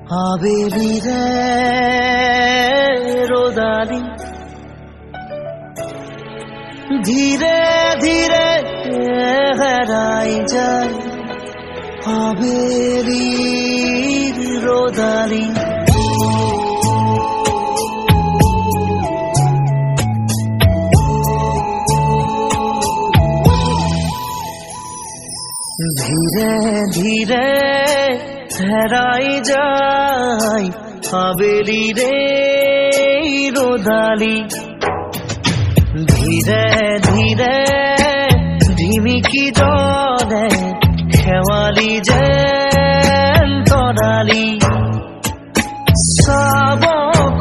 আবেলিরে রোদালি ধীরে ধীরে হারাই যায় আবেলির রোদালি ধীরে ধীরে হারাই যায় আবেলিরে রোদালি ধীরে ধীরে ঢিমিকি জলে খেৱালি যেন তৰালি চাব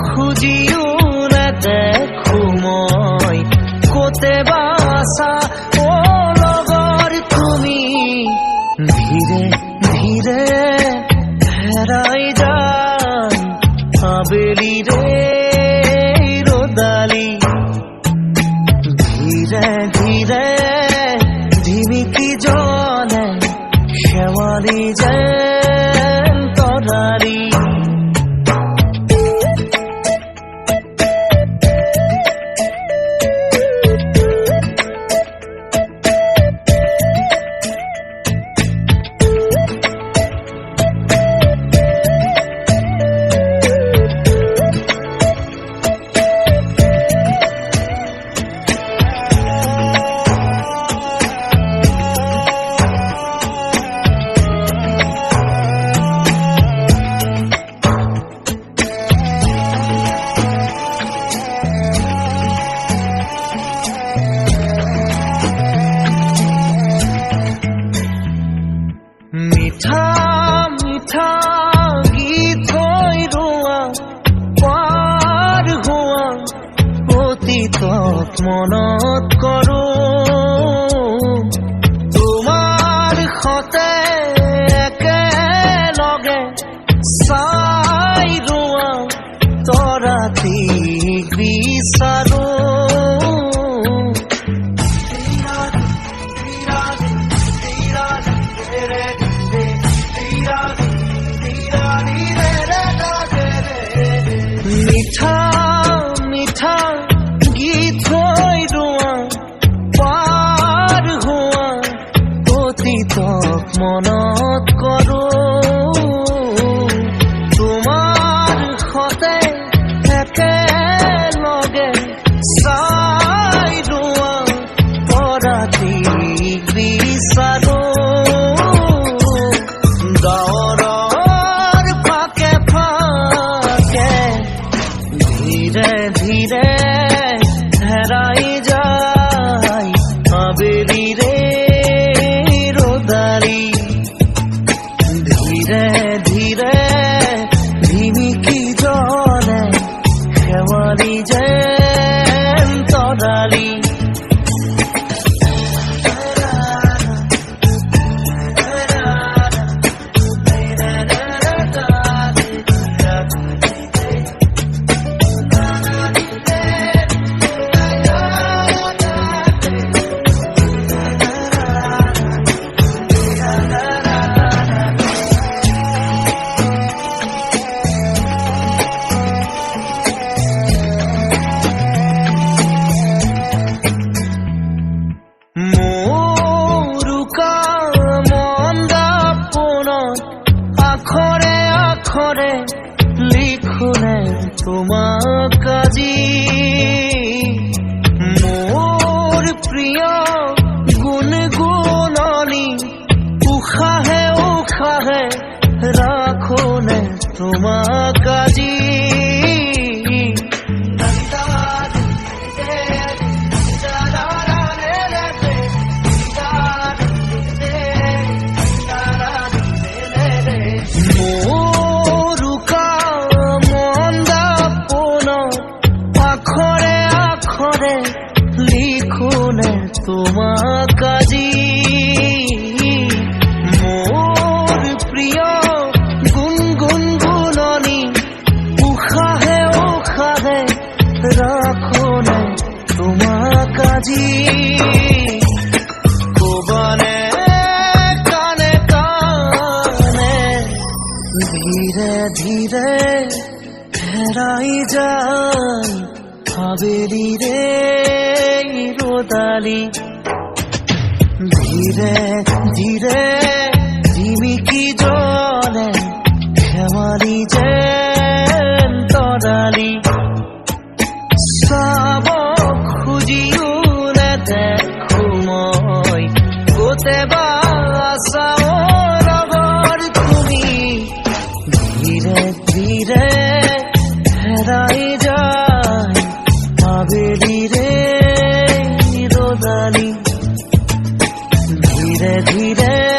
খুজিও নেদেখো মই কতে বাছা অ লগৰ তুমি ধীৰে ধীৰে হেৰাই যায় আবেলিৰে ৰ'দালি ধীৰে ধীৰে ঢিমিকি জলে খেৱালি যেন তৰালি মিঠা মিঠা গীত হৈ ৰোৱা পাৰ হোৱা অতীতক মনত কৰোঁ তোমাৰ সতে একেলগে চাই ৰোৱা তৰাটিক বিচাৰোঁ মিঠা মিঠা গীত হৈ ৰোৱা পাৰ হোৱা অতীতক মনত কৰোঁ তোমাৰ সতে একেলগে চাই ৰোৱা তৰাটিক বিচাৰোঁ ধীরে ধীরে হেরাই যায় আবেলিরে রোদালি ধীরে ধীরে ঢিমিকি জলে খেৱালি যেন তৰালি আখরে আখরে লিখুনে তোমাক আজি মোৰ প্ৰিয় গুণগুণনি উশাহে উশাহে ৰাখোনে তোমাক আজি আখরে আখরে লিখুনে তোমার ধীরে হেরাই যায় হাবেলি রে রোদালি ধীরে ধীরে ঝিমিকি জলে খেমালি যে তরালি চাব খুজিও নেদেখো মই গোটে বা আছাও লগৰ তুমি ধীৰে ধীৰে হেৰাই যায় আবেলি ৰে রোদালি ধীরে ধীরে